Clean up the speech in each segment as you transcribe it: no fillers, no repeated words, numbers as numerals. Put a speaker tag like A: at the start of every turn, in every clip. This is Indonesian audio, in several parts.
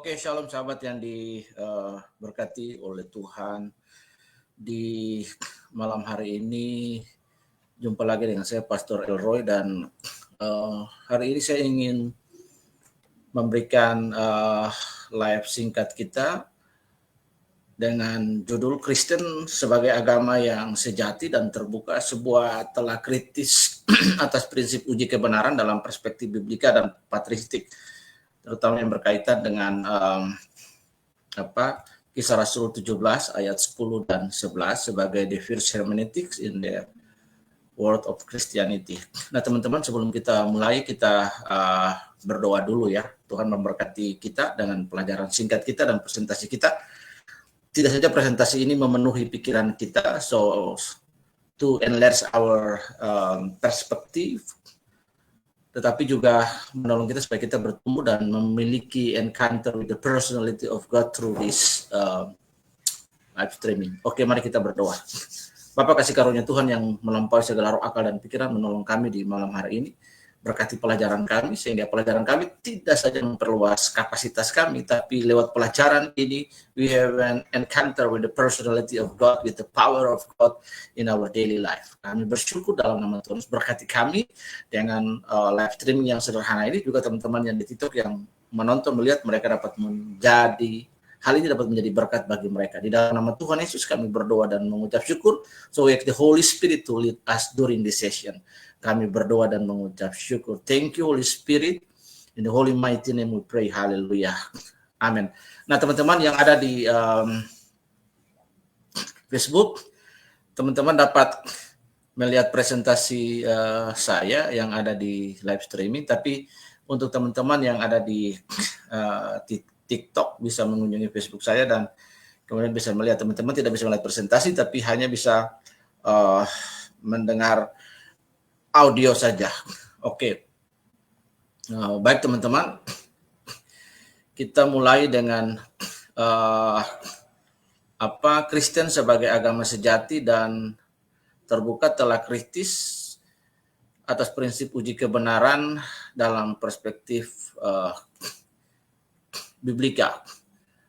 A: Oke, shalom sahabat yang diberkati oleh Tuhan. Di malam hari ini jumpa lagi dengan saya Pastor Elroy dan hari ini saya ingin memberikan live singkat kita dengan judul Kristen sebagai agama yang sejati dan terbuka, sebuah telah kritis atas prinsip uji kebenaran dalam perspektif biblika dan patristik, terutama yang berkaitan dengan Kisah Rasul 17 ayat 10 dan 11 sebagai the first hermeneutics in the world of Christianity. Nah teman-teman, sebelum kita mulai, kita berdoa dulu ya. Tuhan memberkati kita dengan pelajaran singkat kita dan presentasi kita. Tidak saja presentasi ini memenuhi pikiran kita, so to enlarge our perspective, tetapi juga menolong kita supaya kita bertumbuh dan memiliki encounter with the personality of God through this live streaming. Oke, mari kita berdoa. Bapa, kasih karunia Tuhan yang melampaui segala roh akal dan pikiran menolong kami di malam hari ini. Berkati pelajaran kami, sehingga pelajaran kami tidak saja memperluas kapasitas kami, tapi lewat pelajaran ini, we have an encounter with the personality of God, with the power of God in our daily life. Kami bersyukur dalam nama Tuhan. Berkati kami dengan live streaming yang sederhana ini, juga teman-teman yang di TikTok yang menonton, melihat, mereka dapat hal ini dapat menjadi berkat bagi mereka. Di dalam nama Tuhan Yesus kami berdoa dan mengucap syukur. So we ask the Holy Spirit to lead us during this session. Kami berdoa dan mengucap syukur. Thank you Holy Spirit. In the holy mighty name we pray. Hallelujah. Amin. Nah teman-teman yang ada di Facebook, teman-teman dapat melihat presentasi saya yang ada di live streaming. Tapi untuk teman-teman yang ada di TikTok bisa mengunjungi Facebook saya dan kemudian bisa melihat. Teman-teman tidak bisa melihat presentasi tapi hanya bisa mendengar audio saja. Oke. Baik teman-teman, kita mulai dengan Kristen sebagai agama sejati dan terbuka telah kritis atas prinsip uji kebenaran dalam perspektif biblika.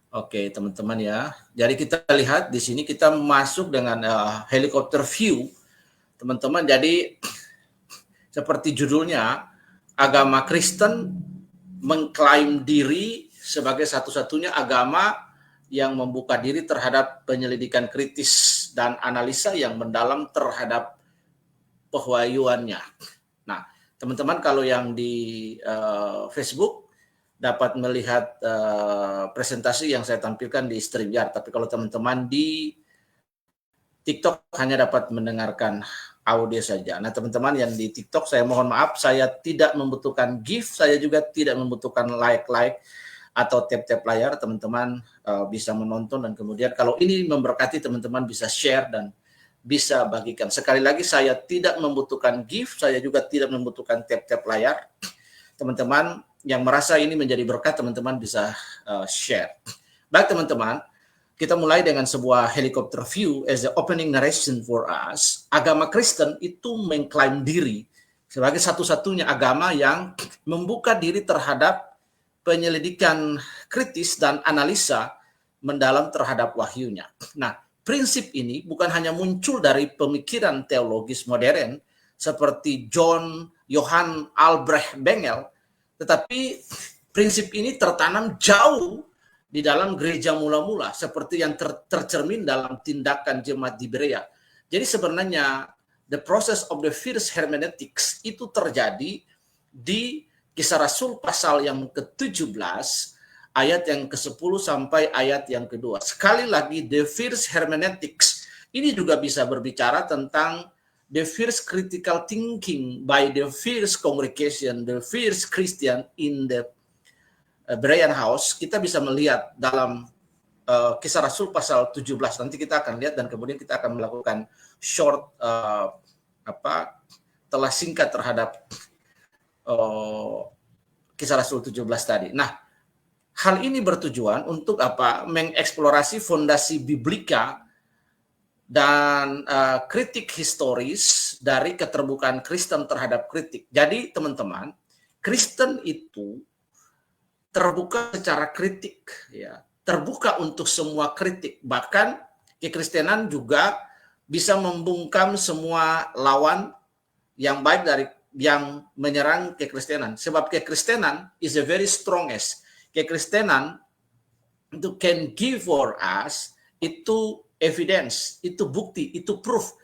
A: Oke, teman-teman ya. Jadi kita lihat di sini kita masuk dengan helicopter view, teman-teman. Jadi seperti judulnya, agama Kristen mengklaim diri sebagai satu-satunya agama yang membuka diri terhadap penyelidikan kritis dan analisa yang mendalam terhadap pewahyuannya. Nah, teman-teman kalau yang di Facebook dapat melihat presentasi yang saya tampilkan di StreamYard, tapi kalau teman-teman di TikTok hanya dapat mendengarkan audio saja. Nah teman-teman yang di TikTok, saya mohon maaf, saya tidak membutuhkan gift, saya juga tidak membutuhkan like atau tap layar. Teman-teman bisa menonton dan kemudian kalau ini memberkati teman-teman bisa share dan bisa bagikan. Sekali lagi, saya tidak membutuhkan gift, saya juga tidak membutuhkan tap layar. Teman-teman yang merasa ini menjadi berkat, teman-teman bisa share. Baik teman-teman, kita mulai dengan sebuah helicopter view as the opening narration for us. Agama Kristen itu mengklaim diri sebagai satu-satunya agama yang membuka diri terhadap penyelidikan kritis dan analisa mendalam terhadap wahyunya. Nah, prinsip ini bukan hanya muncul dari pemikiran teologis modern seperti Johann Albrecht Bengel, tetapi prinsip ini tertanam jauh di dalam gereja mula-mula seperti yang tercermin dalam tindakan jemaat di Berea. Jadi sebenarnya the process of the first hermeneutics itu terjadi di Kisah Rasul pasal yang ke-17 ayat yang ke-10 sampai ayat yang kedua. Sekali lagi, the first hermeneutics ini juga bisa berbicara tentang the first critical thinking by the first congregation, the first Christian in the Berean House. Kita bisa melihat dalam Kisah Rasul pasal 17. Nanti kita akan lihat dan kemudian kita akan melakukan short telah singkat terhadap Kisah Rasul 17 tadi. Nah, hal ini bertujuan untuk mengeksplorasi fondasi biblika dan kritik historis dari keterbukaan Kristen terhadap kritik. Jadi teman-teman, Kristen itu terbuka secara kritik, ya, terbuka untuk semua kritik. Bahkan kekristenan juga bisa membungkam semua lawan yang baik dari yang menyerang kekristenan. Sebab kekristenan is the very strongest. Kekristenan itu can give for us itu evidence, itu bukti, itu proof.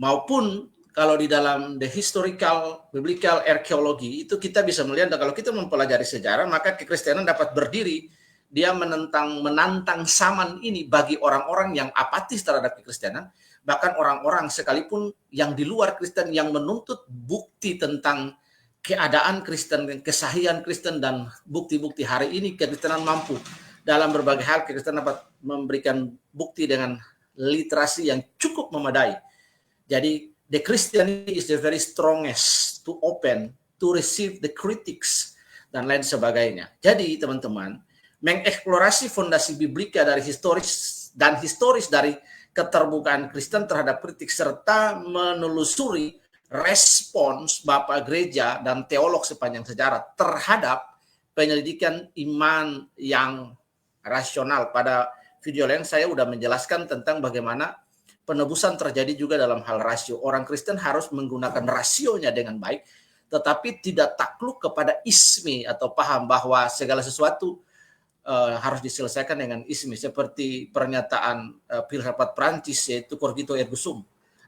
A: Maupun kalau di dalam the historical biblical archaeology itu kita bisa melihat, kalau kita mempelajari sejarah, maka kekristenan dapat berdiri, dia menantang zaman ini bagi orang-orang yang apatis terhadap kekristenan, bahkan orang-orang sekalipun yang di luar Kristen yang menuntut bukti tentang keadaan Kristen, kesahihan Kristen, dan bukti-bukti hari ini kekristenan mampu dalam berbagai hal. Kekristenan dapat memberikan bukti dengan literasi yang cukup memadai. Jadi the Christianity is the very strongest to open, to receive the critics, dan lain sebagainya. Jadi teman-teman, mengeksplorasi fondasi biblika dari historis dari keterbukaan Kristen terhadap kritik, serta menelusuri respons Bapak Gereja dan teolog sepanjang sejarah terhadap penyelidikan iman yang rasional. Pada video lain saya sudah menjelaskan tentang bagaimana penebusan terjadi juga dalam hal rasio. Orang Kristen harus menggunakan rasionya dengan baik, tetapi tidak takluk kepada isme atau paham bahwa segala sesuatu harus diselesaikan dengan isme, seperti pernyataan filsafat Prancis, yaitu cogito ergo sum.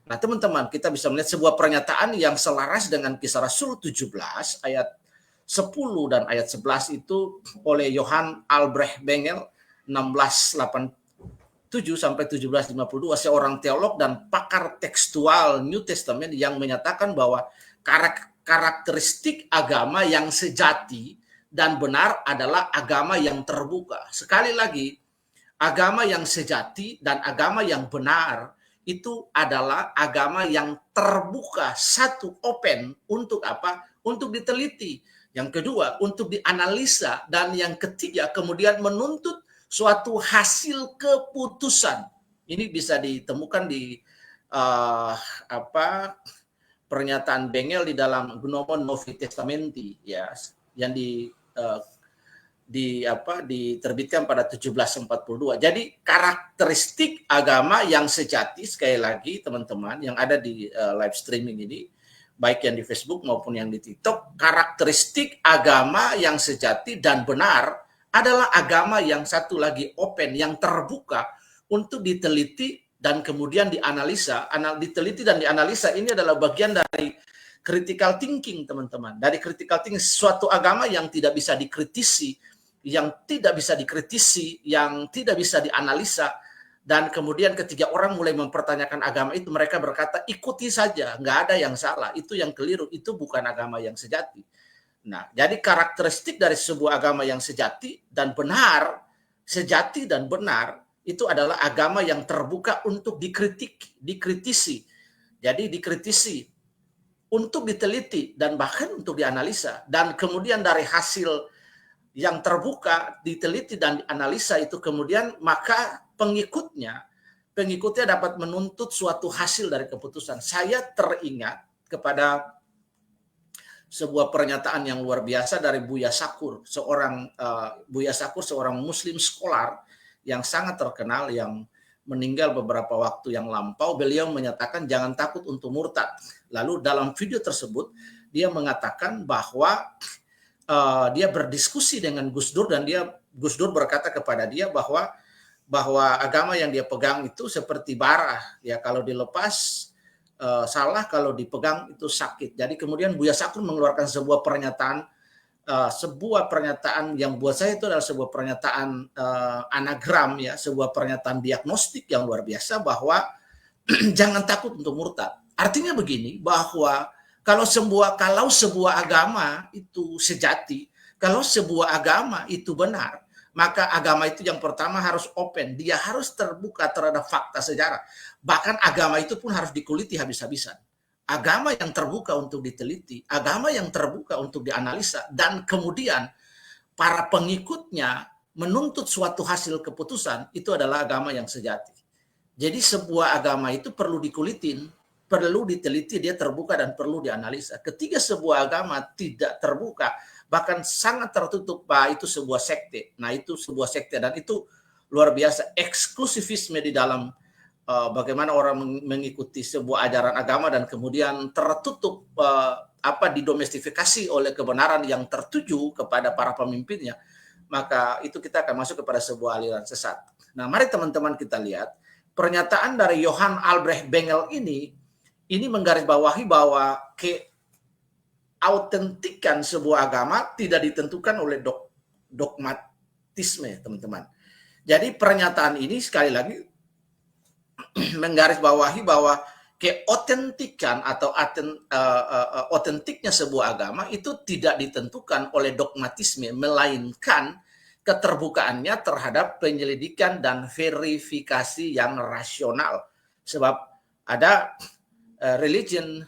A: Nah teman-teman, kita bisa melihat sebuah pernyataan yang selaras dengan Kisah Rasul 17 ayat 10 dan ayat 11 itu oleh Johann Albrecht Bengel 1687 sampai 1752, seorang teolog dan pakar tekstual New Testament, yang menyatakan bahwa karakteristik agama yang sejati dan benar adalah agama yang terbuka. Sekali lagi, agama yang sejati dan agama yang benar itu adalah agama yang terbuka. Satu, open. Untuk apa? Untuk diteliti. Yang kedua, untuk dianalisa. Dan yang ketiga, kemudian menuntut suatu hasil keputusan. Ini bisa ditemukan di pernyataan Bengel di dalam Gnomon Novi Testamenti, ya, yang diterbitkan pada 1742. Jadi karakteristik agama yang sejati, sekali lagi teman-teman yang ada di live streaming ini, baik yang di Facebook maupun yang di TikTok, karakteristik agama yang sejati dan benar adalah agama yang satu lagi open, yang terbuka untuk diteliti dan kemudian dianalisa. Diteliti dan dianalisa ini adalah bagian dari critical thinking, teman-teman. Dari critical thinking, suatu agama yang tidak bisa dikritisi, yang tidak bisa dianalisa, dan kemudian ketika orang mulai mempertanyakan agama itu, mereka berkata, ikuti saja, nggak ada yang salah, itu yang keliru, itu bukan agama yang sejati. Nah, jadi karakteristik dari sebuah agama yang sejati dan benar, itu adalah agama yang terbuka untuk dikritisi. Jadi dikritisi, untuk diteliti, dan bahkan untuk dianalisa. Dan kemudian dari hasil yang terbuka, diteliti dan dianalisa itu, kemudian maka pengikutnya dapat menuntut suatu hasil dari keputusan. Saya teringat kepada sebuah pernyataan yang luar biasa dari Buya Sakur, seorang Muslim scholar yang sangat terkenal, yang meninggal beberapa waktu yang lampau. Beliau menyatakan jangan takut untuk murtad. Lalu dalam video tersebut dia mengatakan bahwa dia berdiskusi dengan Gus Dur, dan Gus Dur berkata kepada dia bahwa agama yang dia pegang itu seperti bara, ya, kalau dilepas salah, kalau dipegang itu sakit. Jadi kemudian Buya Sakur mengeluarkan sebuah pernyataan yang buat saya itu adalah sebuah pernyataan anagram, ya, sebuah pernyataan diagnostik yang luar biasa, bahwa jangan takut untuk murtad. Artinya begini, bahwa kalau sebuah agama itu sejati, kalau sebuah agama itu benar, maka agama itu yang pertama harus open, dia harus terbuka terhadap fakta sejarah. Bahkan agama itu pun harus dikuliti habis-habisan. Agama yang terbuka untuk diteliti, agama yang terbuka untuk dianalisa, dan kemudian para pengikutnya menuntut suatu hasil keputusan, itu adalah agama yang sejati. Jadi sebuah agama itu perlu dikulitin, perlu diteliti, dia terbuka dan perlu dianalisa. Ketika sebuah agama tidak terbuka, bahkan sangat tertutup, Pak, itu sebuah sekte. Nah, itu sebuah sekte dan itu luar biasa eksklusivisme di dalam bagaimana orang mengikuti sebuah ajaran agama dan kemudian tertutup didomestifikasi oleh kebenaran yang tertuju kepada para pemimpinnya, maka itu kita akan masuk kepada sebuah aliran sesat. Nah, mari teman-teman kita lihat pernyataan dari Johann Albrecht Bengel ini menggarisbawahi bahwa keautentikan sebuah agama tidak ditentukan oleh dogmatisme, teman-teman. Jadi pernyataan ini sekali lagi menggarisbawahi bahwa keautentikan atau otentiknya sebuah agama itu tidak ditentukan oleh dogmatisme, melainkan keterbukaannya terhadap penyelidikan dan verifikasi yang rasional. Sebab ada religion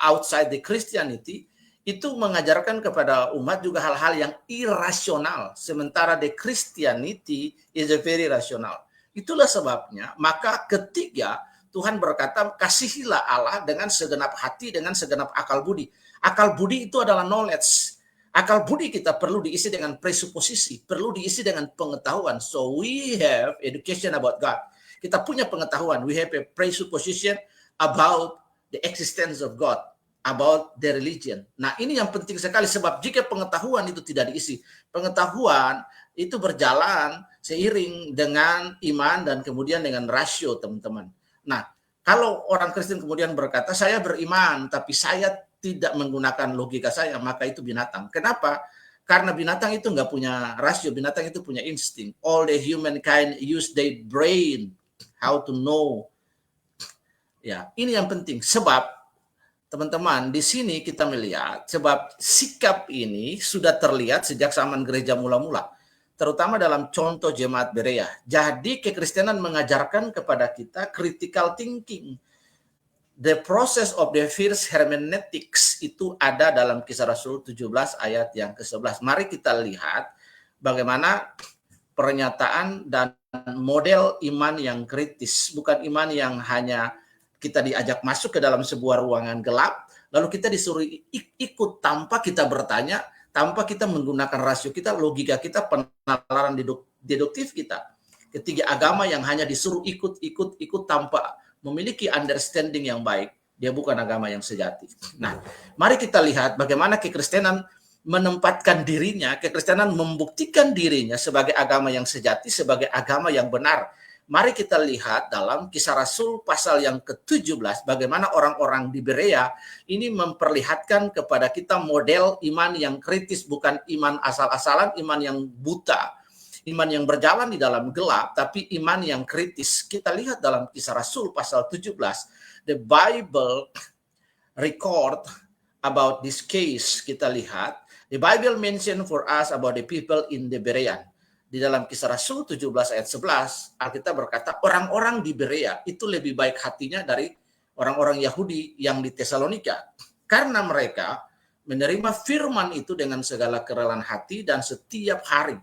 A: outside the Christianity itu mengajarkan kepada umat juga hal-hal yang irasional, sementara the Christianity is a very rational. Itulah sebabnya, maka ketiga Tuhan berkata, kasihilah Allah dengan segenap hati, dengan segenap akal budi. Akal budi itu adalah knowledge. Akal budi kita perlu diisi dengan presuposisi, perlu diisi dengan pengetahuan. So we have education about God. Kita punya pengetahuan, we have a presupposition about the existence of God, about the religion. Nah, ini yang penting sekali, sebab jika pengetahuan itu tidak diisi, pengetahuan itu berjalan seiring dengan iman dan kemudian dengan rasio, teman-teman. Nah, kalau orang Kristen kemudian berkata, saya beriman, tapi saya tidak menggunakan logika saya, maka itu binatang. Kenapa? Karena binatang itu nggak punya rasio, binatang itu punya insting. All the humankind use their brain, how to know. Ya, ini yang penting. Sebab, teman-teman, di sini kita melihat, sebab sikap ini sudah terlihat sejak zaman gereja mula-mula, terutama dalam contoh jemaat Berea. Jadi kekristenan mengajarkan kepada kita critical thinking. The process of the first hermeneutics itu ada dalam Kisah Rasul 17 ayat yang ke-11. Mari kita lihat bagaimana pernyataan dan model iman yang kritis. Bukan iman yang hanya kita diajak masuk ke dalam sebuah ruangan gelap, lalu kita disuruh ikut tanpa kita bertanya, tanpa kita menggunakan rasio kita, logika kita, penalaran deduktif kita. Ketiga agama yang hanya disuruh ikut tanpa memiliki understanding yang baik, dia bukan agama yang sejati. Nah, mari kita lihat bagaimana kekristenan menempatkan dirinya, kekristenan membuktikan dirinya sebagai agama yang sejati, sebagai agama yang benar. Mari kita lihat dalam Kisah Rasul pasal yang ke-17, bagaimana orang-orang di Berea ini memperlihatkan kepada kita model iman yang kritis, bukan iman asal-asalan, iman yang buta, iman yang berjalan di dalam gelap, tapi iman yang kritis. Kita lihat dalam Kisah Rasul pasal 17, the Bible record about this case. Kita lihat, the Bible mention for us about the people in the Berean. Di dalam Kisah Rasul 17 ayat 11, Alkitab berkata, orang-orang di Berea itu lebih baik hatinya dari orang-orang Yahudi yang di Tesalonika. Karena mereka menerima firman itu dengan segala kerelaan hati dan setiap hari.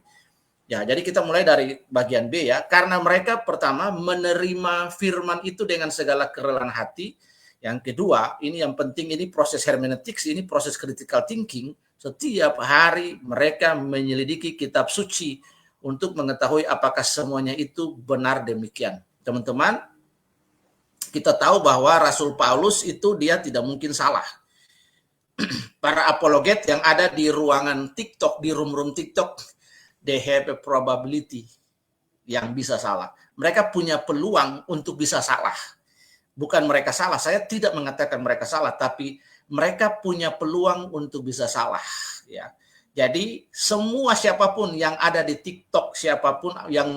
A: Ya, jadi kita mulai dari bagian B ya. Karena mereka pertama menerima firman itu dengan segala kerelaan hati. Yang kedua, ini yang penting, ini proses hermeneutics, ini proses critical thinking. Setiap hari mereka menyelidiki kitab suci untuk mengetahui apakah semuanya itu benar demikian. Teman-teman, kita tahu bahwa Rasul Paulus itu dia tidak mungkin salah. Para apologet yang ada di ruangan TikTok, di room-room TikTok, they have a probability yang bisa salah. Mereka punya peluang untuk bisa salah. Bukan mereka salah, saya tidak mengatakan mereka salah, tapi mereka punya peluang untuk bisa salah. Ya. Jadi semua siapapun yang ada di TikTok, siapapun yang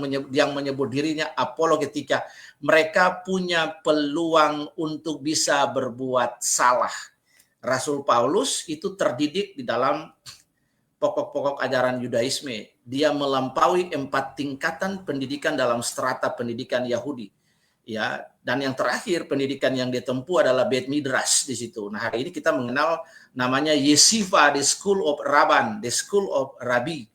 A: menyebut dirinya apologetika, mereka punya peluang untuk bisa berbuat salah. Rasul Paulus itu terdidik di dalam pokok-pokok ajaran Yudaisme. Dia melampaui 4 tingkatan pendidikan dalam strata pendidikan Yahudi. Ya, dan yang terakhir pendidikan yang dia tempuh adalah Beit Midrash di situ. Nah, hari ini kita mengenal namanya Yeshiva, the School of Rabban, the School of Rabbi,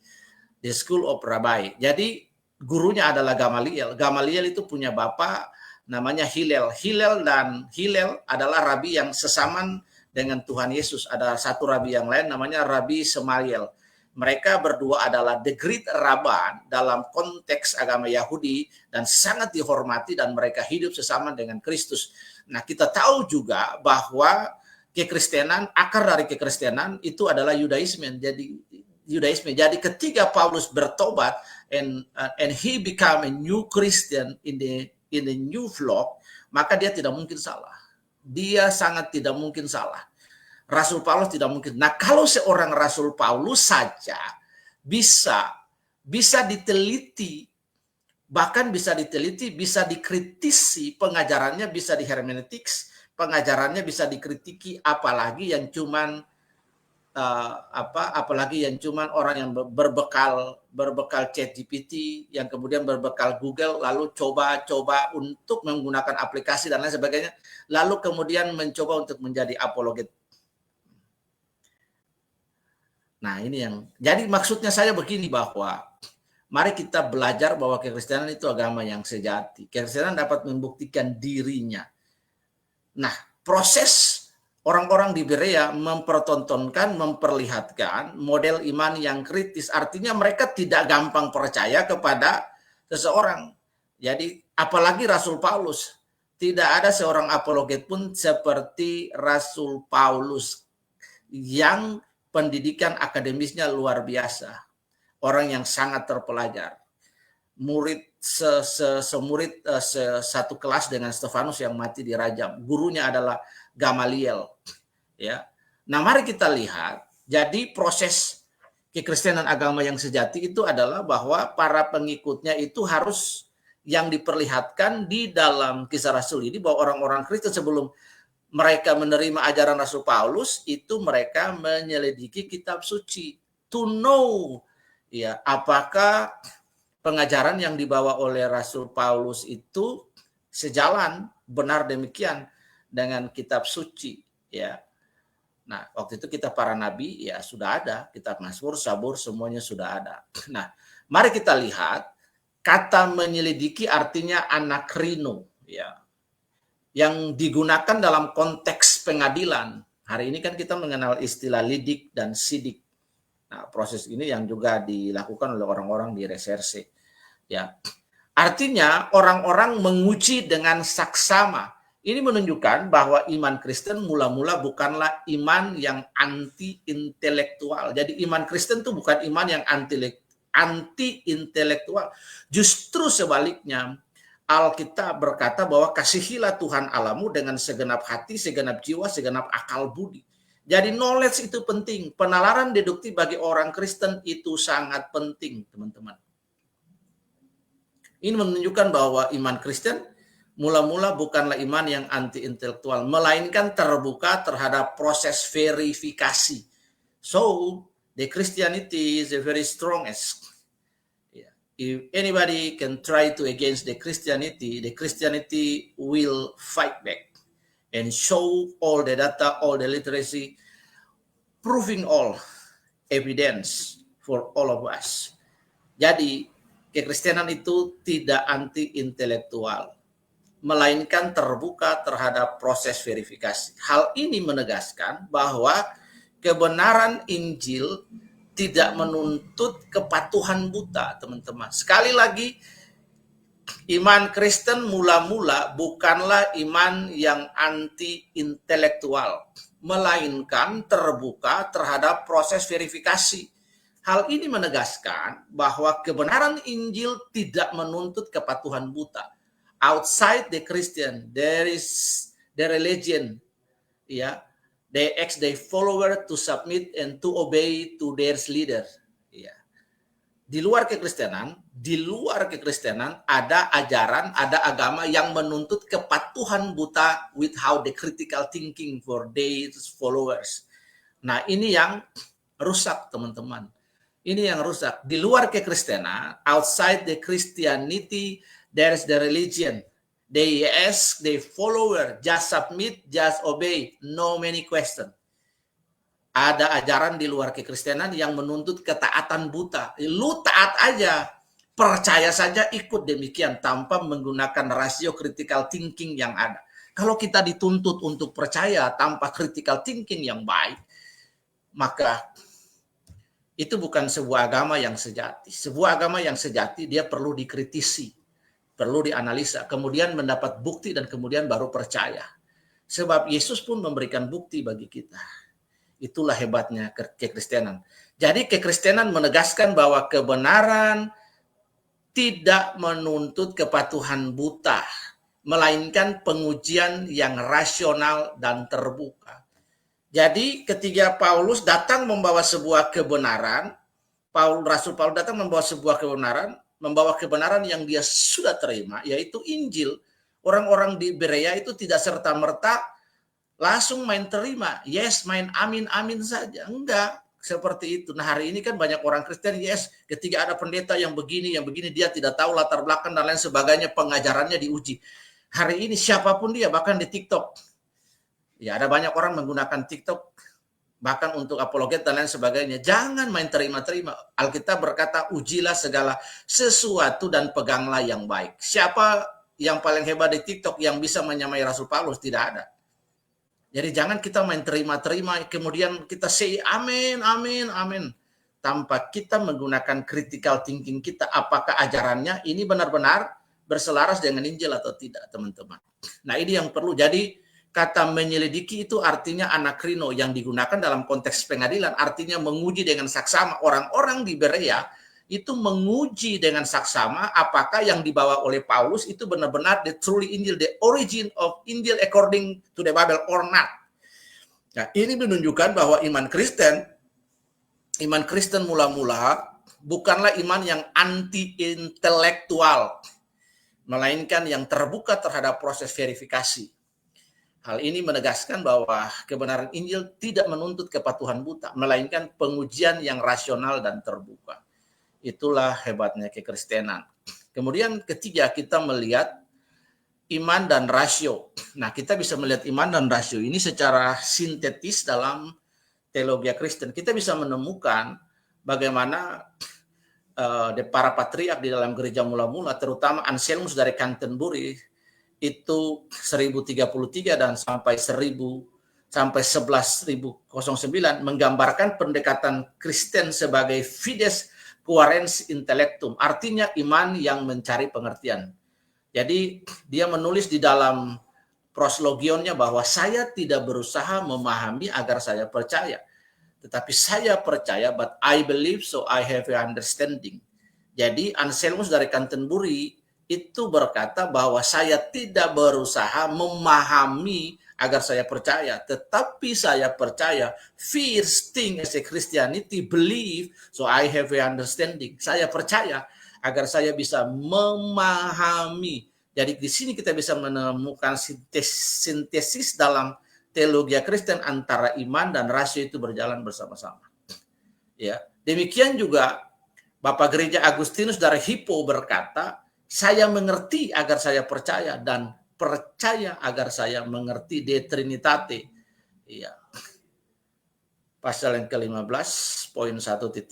A: the School of Rabbi. Jadi gurunya adalah Gamaliel. Gamaliel itu punya bapak namanya Hillel. Hillel adalah rabi yang sesaman dengan Tuhan Yesus. Ada satu rabi yang lain namanya Rabi Semaliel. Mereka berdua adalah the great Rabban dalam konteks agama Yahudi dan sangat dihormati dan mereka hidup sesama dengan Kristus. Nah, kita tahu juga bahwa kekristenan, akar dari kekristenan itu adalah Yudaisme. Jadi ketika Paulus bertobat and he become a new Christian in the new flock, maka dia tidak mungkin salah. Dia sangat tidak mungkin salah. Rasul Paulus tidak mungkin. Nah, kalau seorang Rasul Paulus saja bisa diteliti, bahkan bisa diteliti, bisa dikritisi pengajarannya, bisa di hermeneutics, pengajarannya bisa dikritiki, apalagi yang cuman apalagi yang cuman orang yang berbekal ChatGPT, yang kemudian berbekal Google, lalu coba untuk menggunakan aplikasi dan lain sebagainya, lalu kemudian mencoba untuk menjadi apologet. Nah, ini yang jadi maksudnya saya begini, bahwa mari kita belajar bahwa kekristenan itu agama yang sejati. Kekristenan dapat membuktikan dirinya. Nah, proses orang-orang di Berea mempertontonkan, memperlihatkan model iman yang kritis. Artinya mereka tidak gampang percaya kepada seseorang. Jadi apalagi Rasul Paulus. Tidak ada seorang apologet pun seperti Rasul Paulus yang pendidikan akademisnya luar biasa. Orang yang sangat terpelajar. Murid semurid satu kelas dengan Stefanus yang mati dirajam. Gurunya adalah Gamaliel. Ya. Nah, mari kita lihat. Jadi proses kekristenan agama yang sejati itu adalah bahwa para pengikutnya itu harus, yang diperlihatkan di dalam Kisah Rasul ini, bahwa orang-orang Kristen sebelum mereka menerima ajaran Rasul Paulus itu mereka menyelidiki kitab suci to know ya apakah pengajaran yang dibawa oleh Rasul Paulus itu sejalan, benar demikian dengan kitab suci ya. Nah, waktu itu kitab para nabi ya sudah ada, kitab Mazmur, Zabur semuanya sudah ada. Nah, mari kita lihat kata menyelidiki artinya anakrino ya, yang digunakan dalam konteks pengadilan. Hari ini kan kita mengenal istilah lidik dan sidik. Nah, proses ini yang juga dilakukan oleh orang-orang di reserse. Ya. Artinya orang-orang menguji dengan saksama. Ini menunjukkan bahwa iman Kristen mula-mula bukanlah iman yang anti-intelektual. Jadi iman Kristen itu bukan iman yang anti-intelektual. Justru sebaliknya, Alkitab berkata bahwa kasihilah Tuhan Allahmu dengan segenap hati, segenap jiwa, segenap akal budi. Jadi knowledge itu penting. Penalaran deduktif bagi orang Kristen itu sangat penting, teman-teman. Ini menunjukkan bahwa iman Kristen mula-mula bukanlah iman yang anti-intelektual, melainkan terbuka terhadap proses verifikasi. So, the Christianity is the very strongest. If anybody can try to against the Christianity will fight back and show all the data, all the literacy, proving all evidence for all of us. Jadi, kekristenan itu tidak anti-intelektual, melainkan terbuka terhadap proses verifikasi. Hal ini menegaskan bahwa kebenaran Injil tidak menuntut kepatuhan buta, teman-teman. Sekali lagi, iman Kristen mula-mula bukanlah iman yang anti-intelektual, melainkan terbuka terhadap proses verifikasi. Hal ini menegaskan bahwa kebenaran Injil tidak menuntut kepatuhan buta. Outside the Christian, there is the religion, ya. They ask their follower to submit and to obey to their leader. Ya. Di luar kekristenan ada ajaran, ada agama yang menuntut kepatuhan buta without the critical thinking for their followers. Nah, ini yang rusak, teman-teman. Ini yang rusak. Di luar kekristenan, outside the Christianity, there is the religion. They ask the follower, just submit, just obey, no many question. Ada ajaran di luar kekristenan yang menuntut ketaatan buta. Lu taat aja, percaya saja, ikut demikian tanpa menggunakan rasio critical thinking yang ada. Kalau kita dituntut untuk percaya tanpa critical thinking yang baik, maka itu bukan sebuah agama yang sejati. Sebuah agama yang sejati dia perlu dikritisi, perlu dianalisa, kemudian mendapat bukti dan kemudian baru percaya. Sebab Yesus pun memberikan bukti bagi kita. Itulah hebatnya kekristenan. Jadi kekristenan menegaskan bahwa kebenaran tidak menuntut kepatuhan buta, melainkan pengujian yang rasional dan terbuka. Jadi ketika Paulus datang membawa sebuah kebenaran, Rasul Paulus datang membawa sebuah kebenaran, membawa kebenaran yang dia sudah terima, yaitu Injil. Orang-orang di Berea itu tidak serta-merta langsung main terima, yes, main amin-amin saja. Enggak seperti itu. Nah hari ini kan banyak orang Kristen, yes, ketika ada pendeta yang begini, dia tidak tahu latar belakang dan lain sebagainya, pengajarannya diuji. Hari ini siapapun dia, bahkan di TikTok, ya ada banyak orang menggunakan TikTok, bahkan untuk apologet dan lain sebagainya. Jangan main terima-terima. Alkitab berkata, ujilah segala sesuatu dan peganglah yang baik. Siapa yang paling hebat di TikTok yang bisa menyamai Rasul Paulus? Tidak ada. Jadi jangan kita main terima-terima, kemudian kita say amin, amin, amin. Tanpa kita menggunakan critical thinking kita, apakah ajarannya ini benar-benar berselaras dengan Injil atau tidak, teman-teman. Nah ini yang perlu. Jadi kata menyelidiki itu artinya anakrino, yang digunakan dalam konteks pengadilan, artinya menguji dengan saksama. Orang-orang di Berea itu menguji dengan saksama apakah yang dibawa oleh Paulus itu benar-benar the truly Injil, the origin of Injil according to the Bible or not. Nah, ini menunjukkan bahwa iman Kristen mula-mula bukanlah iman yang anti-intelektual, melainkan yang terbuka terhadap proses verifikasi. Hal ini menegaskan bahwa kebenaran Injil tidak menuntut kepatuhan buta, melainkan pengujian yang rasional dan terbuka. Itulah hebatnya kekristenan. Kemudian ketiga, kita melihat iman dan rasio. Nah, kita bisa melihat iman dan rasio ini secara sintetis dalam teologi Kristen. Kita bisa menemukan bagaimana para patriark di dalam gereja mula-mula, terutama Anselmus dari Canterbury, itu 1033 dan sampai 1109 menggambarkan pendekatan Kristen sebagai fides quaerens intellectum, artinya iman yang mencari pengertian. Jadi dia menulis di dalam proslogionnya bahwa saya tidak berusaha memahami agar saya percaya, tetapi saya percaya, but I believe so I have an understanding. Jadi Anselmus dari Canterbury itu berkata bahwa saya tidak berusaha memahami agar saya percaya, tetapi saya percaya. First thing as a Christianity, believe, so I have an understanding. Saya percaya agar saya bisa memahami. Jadi di sini kita bisa menemukan sintesis dalam teologi Kristen antara iman dan rasio itu berjalan bersama-sama. Ya, demikian juga Bapak Gereja Agustinus dari Hippo berkata, saya mengerti agar saya percaya dan percaya agar saya mengerti, de Trinitate. Iya. Pasal yang ke-15 poin 1.1.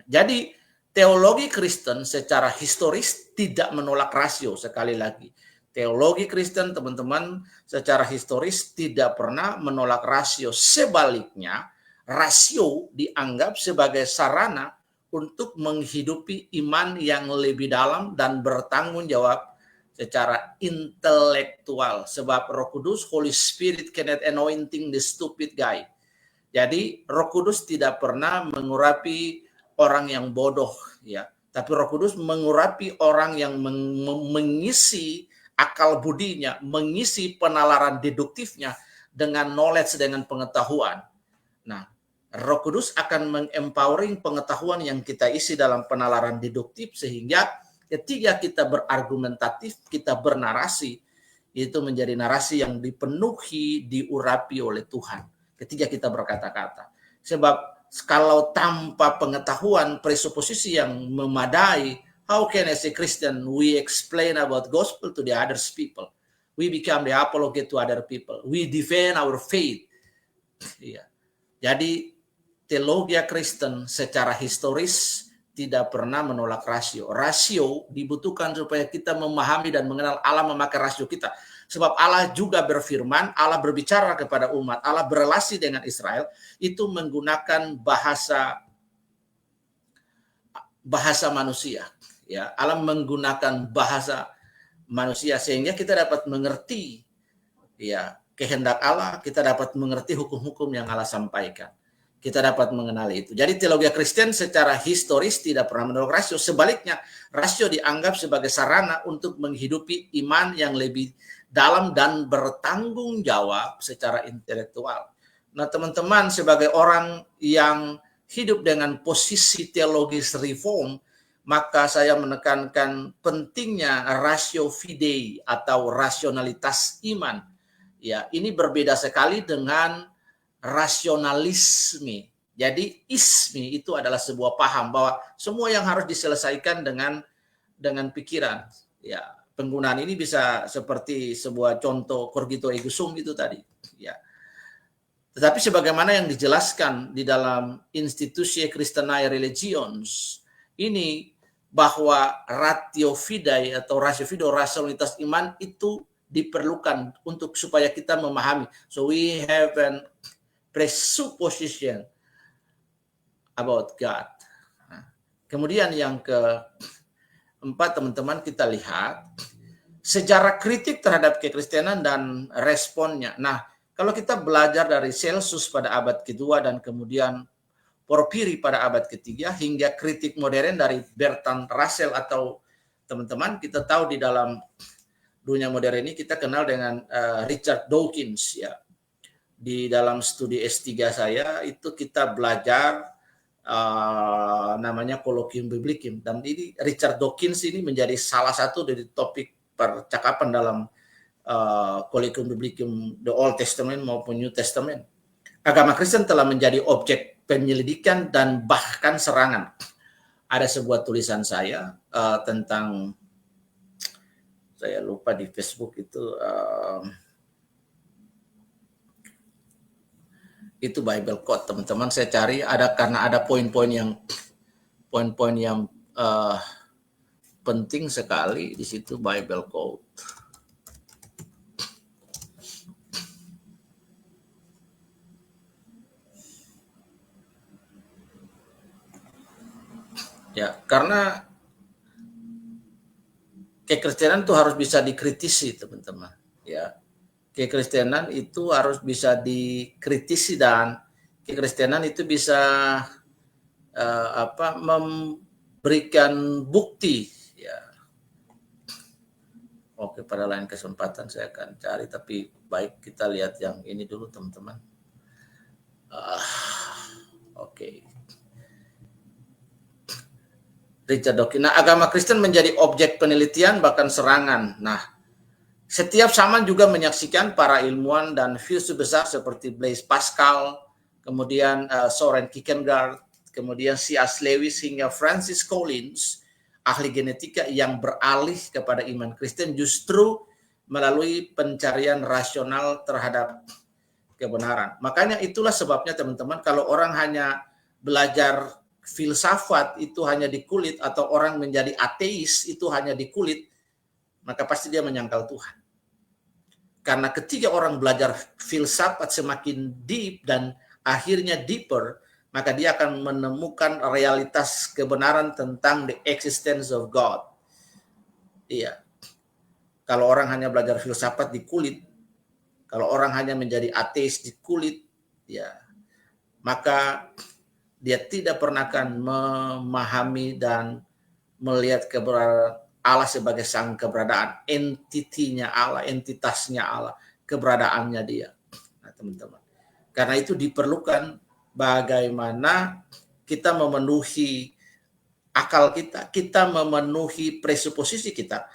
A: Jadi teologi Kristen secara historis tidak menolak rasio. Sekali lagi, teologi Kristen, teman-teman, secara historis tidak pernah menolak rasio. Sebaliknya, rasio dianggap sebagai sarana untuk menghidupi iman yang lebih dalam dan bertanggung jawab secara intelektual. Sebab Roh Kudus, Holy Spirit cannot anointing the stupid guy. Jadi Roh Kudus tidak pernah mengurapi orang yang bodoh, ya. Tapi Roh Kudus mengurapi orang yang mengisi akal budinya, mengisi penalaran deduktifnya dengan knowledge, dengan pengetahuan. Nah, Roh Kudus akan mengempowering pengetahuan yang kita isi dalam penalaran deduktif, sehingga ketika kita berargumentatif, kita bernarasi, itu menjadi narasi yang dipenuhi, diurapi oleh Tuhan ketika kita berkata-kata. Sebab kalau tanpa pengetahuan, presuposisi yang memadai, how can as a Christian we explain about gospel to the other people? We become the apologete to other people. We defend our faith. Ya. Jadi teologi Kristen secara historis tidak pernah menolak rasio. Rasio dibutuhkan supaya kita memahami dan mengenal Allah, memakai rasio kita. Sebab Allah juga berfirman, Allah berbicara kepada umat, Allah berelasi dengan Israel, itu menggunakan bahasa manusia. Ya, Allah menggunakan bahasa manusia sehingga kita dapat mengerti ya kehendak Allah, kita dapat mengerti hukum-hukum yang Allah sampaikan. Kita dapat mengenali itu. Jadi teologi Kristen secara historis tidak pernah menolak rasio. Sebaliknya, rasio dianggap sebagai sarana untuk menghidupi iman yang lebih dalam dan bertanggung jawab secara intelektual. Nah, teman-teman, sebagai orang yang hidup dengan posisi teologis reform, maka saya menekankan pentingnya rasio fidei atau rasionalitas iman. Ya, ini berbeda sekali dengan rasionalisme. Jadi ismi itu adalah sebuah paham bahwa semua yang harus diselesaikan dengan pikiran. Ya, penggunaan ini bisa seperti sebuah contoh cogito ergo sum itu tadi. Ya. Tetapi sebagaimana yang dijelaskan di dalam Institutio Christianae Religions, ini bahwa ratio fidei atau rasio fidei, rasionalitas iman itu diperlukan untuk supaya kita memahami. So we have an presupposition about God. Nah, kemudian yang keempat, teman-teman, kita lihat sejarah kritik terhadap kekristenan dan responnya. Nah, kalau kita belajar dari Celsus pada abad kedua dan kemudian Porphyry pada abad ketiga hingga kritik modern dari Bertrand Russell atau teman-teman kita tahu di dalam dunia modern ini kita kenal dengan Richard Dawkins ya. Di dalam studi S3 saya itu kita belajar namanya Colloquium Biblicum, dan ini Richard Dawkins ini menjadi salah satu dari topik percakapan dalam Colloquium Biblicum The Old Testament maupun New Testament. Agama Kristen telah menjadi objek penyelidikan dan bahkan serangan. Ada sebuah tulisan saya tentang, saya lupa di Facebook itu Bible quote, teman-teman. Saya cari karena ada poin-poin yang penting sekali di situ Bible quote. Ya, karena kekristenan itu harus bisa dikritisi, teman-teman. Ya, kekristenan itu harus bisa dikritisi dan kekristenan itu bisa memberikan bukti. Ya, oke, pada lain kesempatan saya akan cari, tapi baik kita lihat yang ini dulu, teman-teman. Oke. Richard Dawkins. Nah, agama Kristen menjadi objek penelitian bahkan serangan. Nah, setiap zaman juga menyaksikan para ilmuwan dan filsuf besar seperti Blaise Pascal, kemudian Soren Kierkegaard, kemudian C.S. Lewis hingga Francis Collins, ahli genetika yang beralih kepada iman Kristen justru melalui pencarian rasional terhadap kebenaran. Makanya itulah sebabnya, teman-teman, kalau orang hanya belajar filsafat itu hanya di kulit, atau orang menjadi ateis itu hanya di kulit, maka pasti dia menyangkal Tuhan. Karena ketika orang belajar filsafat semakin deep dan akhirnya deeper, maka dia akan menemukan realitas kebenaran tentang the existence of God. Iya. Kalau orang hanya belajar filsafat di kulit, kalau orang hanya menjadi ateis di kulit, ya, maka dia tidak pernah akan memahami dan melihat keberadaan Allah sebagai sang keberadaan, entitinya Allah, entitasnya Allah, keberadaannya dia. Nah, teman-teman. Karena itu diperlukan bagaimana kita memenuhi akal kita memenuhi presuposisi kita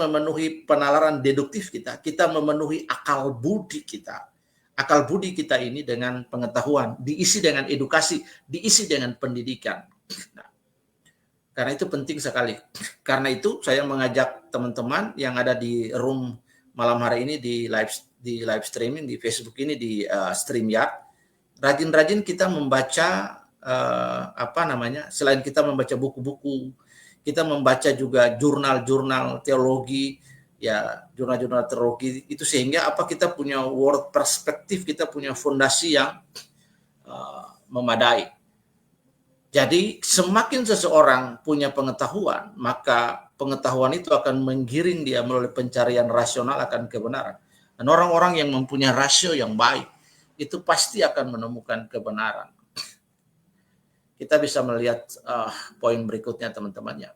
A: memenuhi penalaran deduktif kita memenuhi akal budi kita. Akal budi kita ini dengan pengetahuan, diisi dengan edukasi, diisi dengan pendidikan. Nah, karena itu penting sekali. Karena itu saya mengajak teman-teman yang ada di room malam hari ini di live streaming di Facebook ini di StreamYard, rajin-rajin kita membaca selain kita membaca buku-buku, kita membaca juga jurnal-jurnal teologi ya jurnal-jurnal teologi itu, sehingga kita punya world perspektif, kita punya fondasi yang memadai. Jadi semakin seseorang punya pengetahuan, maka pengetahuan itu akan menggiring dia melalui pencarian rasional akan kebenaran. Dan orang-orang yang mempunyai rasio yang baik itu pasti akan menemukan kebenaran. Kita bisa melihat poin berikutnya, teman-teman, ya.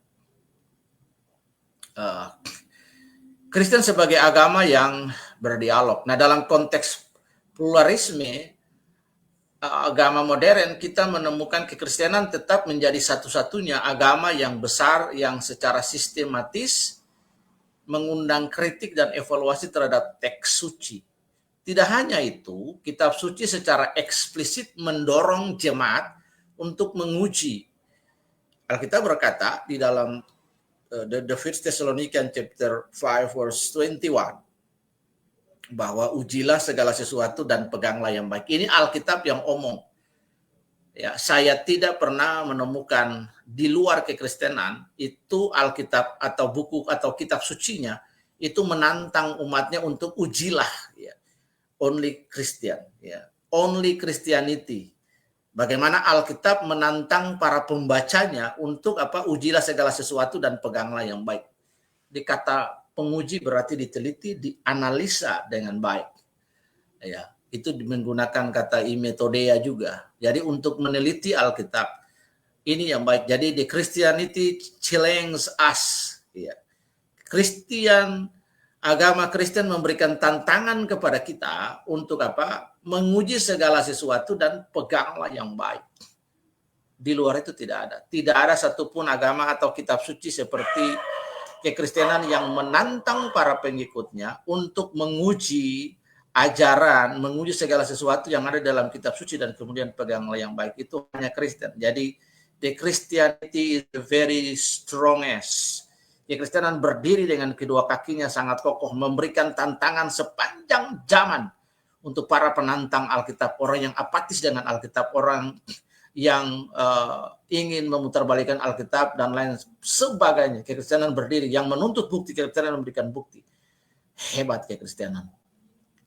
A: Kristen sebagai agama yang berdialog. Nah, dalam konteks pluralisme agama modern, kita menemukan kekristenan tetap menjadi satu-satunya agama yang besar yang secara sistematis mengundang kritik dan evaluasi terhadap teks suci. Tidak hanya itu, kitab suci secara eksplisit mendorong jemaat untuk menguji. Alkitab berkata di dalam the First Thessalonians chapter 5 verse 21 bahwa ujilah segala sesuatu dan peganglah yang baik. Ini Alkitab yang omong. Ya, saya tidak pernah menemukan di luar kekristenan itu Alkitab atau buku atau kitab sucinya itu menantang umatnya untuk ujilah, ya. Only Christian, ya. Only Christianity. Bagaimana Alkitab menantang para pembacanya untuk ujilah segala sesuatu dan peganglah yang baik. Dikata penguji berarti diteliti, dianalisa dengan baik. Ya, itu menggunakan kata metodeia juga. Jadi untuk meneliti Alkitab ini yang baik. Jadi the Christianity challenges us. Ya. Agama Kristen memberikan tantangan kepada kita untuk menguji segala sesuatu dan peganglah yang baik. Di luar itu tidak ada. Tidak ada satupun agama atau kitab suci seperti kekristenan yang menantang para pengikutnya untuk menguji ajaran, menguji segala sesuatu yang ada dalam kitab suci dan kemudian peganglah yang baik. Itu hanya Kristen. Jadi the Christianity is the very strongest. Kekristenan berdiri dengan kedua kakinya sangat kokoh, memberikan tantangan sepanjang zaman untuk para penantang Alkitab, orang yang apatis dengan Alkitab, orang yang ingin memutarbalikkan Alkitab dan lain sebagainya. Kekristenan berdiri, yang menuntut bukti, kekristenan memberikan bukti. Hebat kekristenan.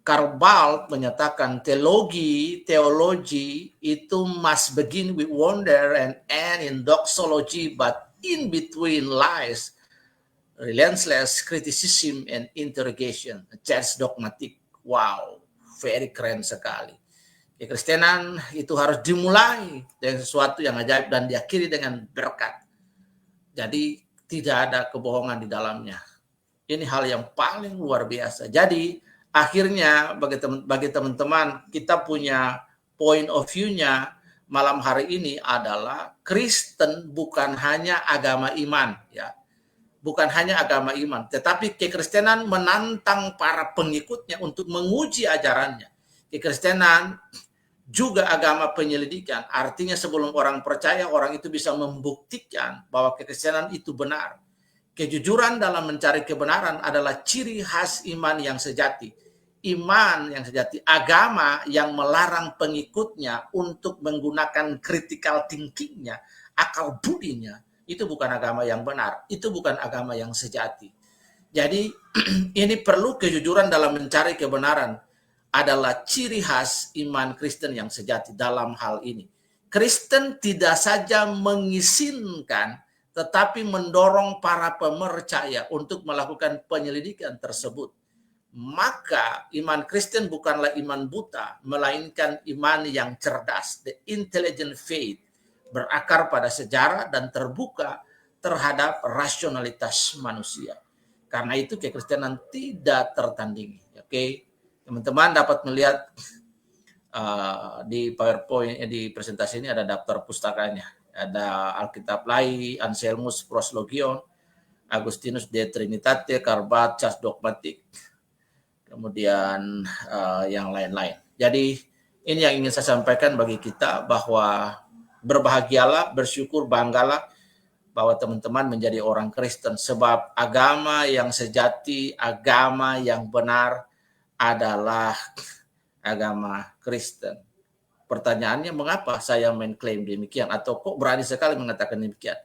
A: Karl Barth menyatakan teologi itu must begin with wonder and end in doxology, but in between lies relentless criticism and interrogation. Church dogmatic. Wow, very keren sekali. Kekristenan itu harus dimulai dengan sesuatu yang ajaib dan diakhiri dengan berkat. Jadi tidak ada kebohongan di dalamnya. Ini hal yang paling luar biasa. Jadi akhirnya bagi teman-teman, kita punya point of view-nya malam hari ini adalah Kristen bukan hanya agama iman, ya. Bukan hanya agama iman, tetapi kekristenan menantang para pengikutnya untuk menguji ajarannya. Kekristenan juga agama penyelidikan, artinya sebelum orang percaya, orang itu bisa membuktikan bahwa kekristenan itu benar. Kejujuran dalam mencari kebenaran adalah ciri khas iman yang sejati. Iman yang sejati, agama yang melarang pengikutnya untuk menggunakan critical thinking-nya, akal budinya, itu bukan agama yang benar, itu bukan agama yang sejati. Jadi ini perlu kejujuran dalam mencari kebenaran adalah ciri khas iman Kristen yang sejati dalam hal ini. Kristen tidak saja mengizinkan, tetapi mendorong para pemercaya untuk melakukan penyelidikan tersebut. Maka iman Kristen bukanlah iman buta, melainkan iman yang cerdas, the intelligent faith, berakar pada sejarah dan terbuka terhadap rasionalitas manusia. Karena itu kekristenan tidak tertandingi. Oke, teman-teman dapat melihat di PowerPoint, di presentasi ini ada daftar pustakanya. Ada Alkitab Lai, Anselmus Proslogion, Agustinus de Trinitate, Karl Barth, Church Dogmatic, kemudian yang lain-lain. Jadi ini yang ingin saya sampaikan bagi kita, bahwa berbahagialah, bersyukur, banggalah bahwa teman-teman menjadi orang Kristen, sebab agama yang sejati, agama yang benar adalah agama Kristen. Pertanyaannya, mengapa saya mengklaim demikian, atau kok berani sekali mengatakan demikian?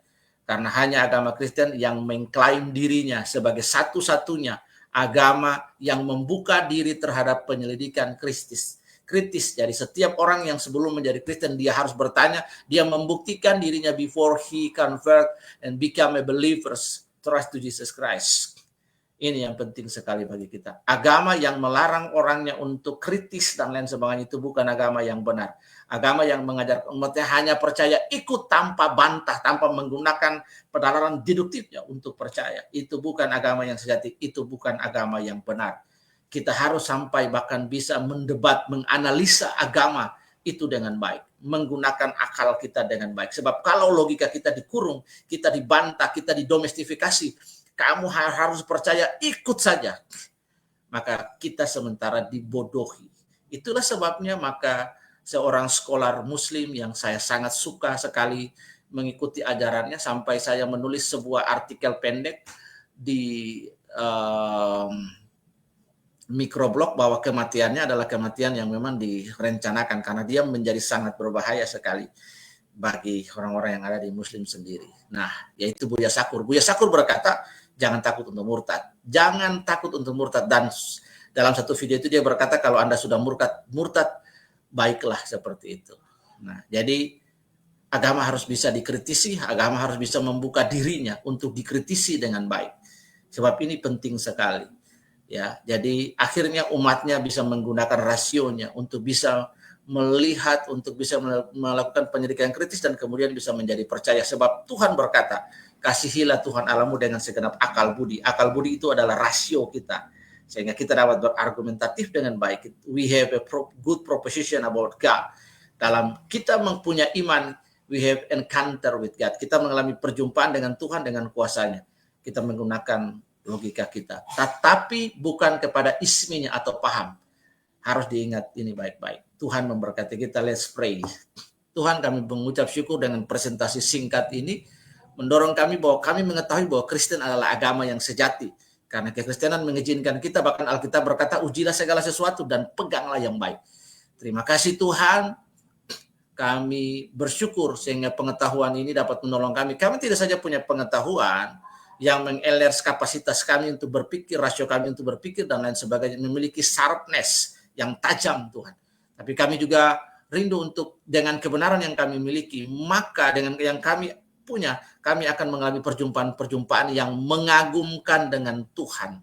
A: Karena hanya agama Kristen yang mengklaim dirinya sebagai satu-satunya agama yang membuka diri terhadap penyelidikan kritis. Jadi setiap orang yang sebelum menjadi Kristen, dia harus bertanya, dia membuktikan dirinya before he convert and become a believers, trust to Jesus Christ. Ini yang penting sekali bagi kita. Agama yang melarang orangnya untuk kritis dan lain sebagainya itu bukan agama yang benar. Agama yang mengajar umatnya hanya percaya ikut tanpa bantah, tanpa menggunakan pendalaman deduktifnya untuk percaya. Itu bukan agama yang sejati, itu bukan agama yang benar. Kita harus sampai bahkan bisa mendebat, menganalisa agama itu dengan baik, menggunakan akal kita dengan baik. Sebab kalau logika kita dikurung, kita dibantah, kita didomestifikasi, kamu harus percaya, ikut saja, maka kita sementara dibodohi. Itulah sebabnya maka seorang scholar muslim yang saya sangat suka sekali mengikuti ajarannya, sampai saya menulis sebuah artikel pendek di mikroblog bahwa kematiannya adalah kematian yang memang direncanakan, karena dia menjadi sangat berbahaya sekali bagi orang-orang yang ada di muslim sendiri. Nah, yaitu Buya Shakur. Buya Shakur berkata, jangan takut untuk murtad. Jangan takut untuk murtad. Dan dalam satu video itu dia berkata, kalau Anda sudah murtad, baiklah seperti itu. Nah, jadi agama harus bisa dikritisi, agama harus bisa membuka dirinya untuk dikritisi dengan baik. Sebab ini penting sekali. Ya, jadi akhirnya umatnya bisa menggunakan rasionya untuk bisa melihat, untuk bisa melakukan penyelidikan kritis dan kemudian bisa menjadi percaya. Sebab Tuhan berkata, kasihilah Tuhan Allahmu dengan segenap akal budi. Akal budi itu adalah rasio kita, sehingga kita dapat berargumentatif dengan baik. We have a good proposition about God. Dalam kita mempunyai iman, we have encounter with God. Kita mengalami perjumpaan dengan Tuhan dengan kuasanya. Kita menggunakan logika kita, tetapi bukan kepada isminya atau paham. Harus diingat ini baik-baik. Tuhan memberkati kita. Let's pray. Tuhan, kami mengucap syukur dengan presentasi singkat ini, mendorong kami bahwa kami mengetahui bahwa Kristen adalah agama yang sejati. Karena kekristenan mengizinkan kita, bahkan Alkitab berkata, ujilah segala sesuatu dan peganglah yang baik. Terima kasih Tuhan. Kami bersyukur sehingga pengetahuan ini dapat menolong kami. Kami tidak saja punya pengetahuan yang mengelers kapasitas kami untuk berpikir, rasio kami untuk berpikir dan lain sebagainya, memiliki sharpness yang tajam Tuhan. Tapi kami juga rindu untuk dengan kebenaran yang kami miliki, maka dengan yang kami punya, kami akan mengalami perjumpaan-perjumpaan yang mengagumkan dengan Tuhan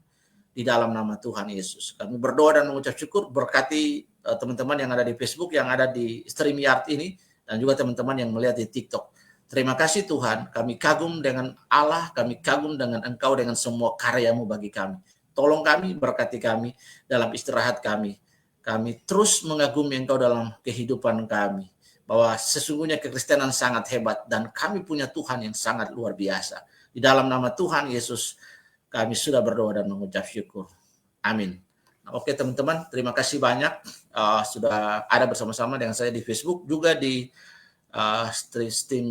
A: di dalam nama Tuhan Yesus. Kami berdoa dan mengucap syukur, berkati teman-teman yang ada di Facebook, yang ada di StreamYard ini, dan juga teman-teman yang melihat di TikTok. Terima kasih Tuhan, kami kagum dengan Allah, kami kagum dengan Engkau, dengan semua karya-Mu bagi kami. Tolong kami, berkati kami dalam istirahat kami. Kami terus mengagumi Engkau dalam kehidupan kami. Bahwa sesungguhnya kekristenan sangat hebat dan kami punya Tuhan yang sangat luar biasa. Di dalam nama Tuhan Yesus, kami sudah berdoa dan mengucap syukur. Amin. Oke teman-teman, terima kasih banyak. Sudah ada bersama-sama dengan saya di Facebook, juga di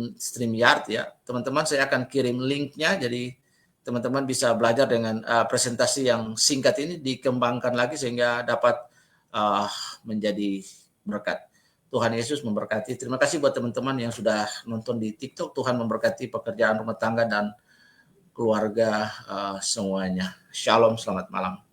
A: StreamYard ya. Teman-teman, saya akan kirim linknya, jadi teman-teman bisa belajar dengan presentasi yang singkat ini, dikembangkan lagi sehingga dapat menjadi berkat. Tuhan Yesus memberkati. Terima kasih buat teman-teman yang sudah nonton di TikTok. Tuhan memberkati pekerjaan rumah tangga dan keluarga semuanya. Shalom, selamat malam.